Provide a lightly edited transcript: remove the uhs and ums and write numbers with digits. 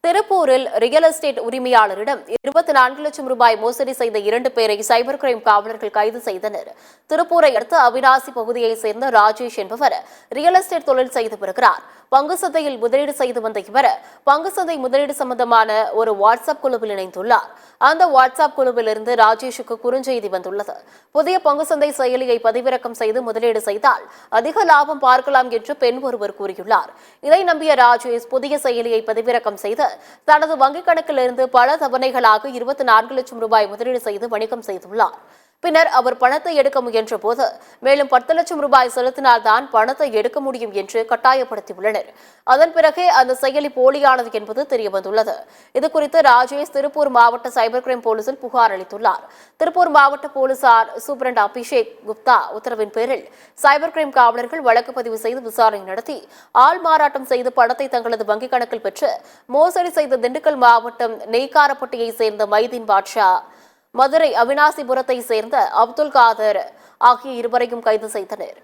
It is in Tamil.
திருப்பூரில் ரியல் எஸ்டேட் உரிமையாளரிடம் 24 லட்சம் ரூபாய் மோசடி செய்த 2 பேரை சைபர் கிரைம் காவலர்கள் கைது செய்தனர். திருப்பூரை அடுத்த அவினாசி பகுதியைச் சேர்ந்த ராஜேஷ் என்பவர் ரியல் எஸ்டேட் தொழில் செய்து வருகிறார். பங்கு சந்தையில் முதலீடு செய்து வந்த இவர் பங்கு சந்தை முதலீடு சம்பந்தமான ஒரு வாட்ஸ்அப் குழுவில் இணைந்துள்ளார். அந்த வாட்ஸ்அப் குழுவிலிருந்து ராஜேஷுக்கு குறுஞ்செய்தி வந்துள்ளது. புதிய பங்கு சந்தை செயலியை பதிவிறக்கம் செய்து முதலீடு செய்தால் அதிக லாபம் பார்க்கலாம் என்று பெண் ஒருவர் கூறியுள்ளார். இதை நம்பிய ராஜேஷ் புதிய செயலியை பதிவிறக்கம் செய்து தனது வங்கிக் கணக்கிலிருந்து பல தவணைகளாக 24 லட்சம் ரூபாய் முதலீடு செய்து வணிகம் செய்துள்ளார். பின்னர் அவர் பணத்தை எடுக்க முயன்ற போது மேலும் 10 லட்சம் ரூபாய் செலுத்தினால்தான் பணத்தை எடுக்க முடியும் என்று கட்டாயப்படுத்தியுள்ளனர். அதன் பிறகே அந்த செயலி போலியானது என்பது தெரியவந்துள்ளது. இதுகுறித்து ராஜேஷ் திருப்பூர் மாவட்ட சைபர் கிரைம் போலீசில் புகார் அளித்துள்ளார். திருப்பூர் மாவட்ட போலீசார் சூப்பரண்ட் அபிஷேக் குப்தா உத்தரவின் பேரில் சைபர் கிரைம் காவலர்கள் வழக்கு பதிவு செய்து விசாரணை நடத்தி ஆள் மாறாட்டம் செய்து பணத்தை தங்களது வங்கிக் கணக்கில் பெற்று மோசடி செய்த திண்டுக்கல் மாவட்டம் நெய்க்காரப்பட்டியை சேர்ந்த மைதீன் பாட்ஷா, மதுரை அவினாசிபுரத்தை சேர்ந்த அப்துல் காதர் ஆகிய இருவரையும் கைது செய்தனர்.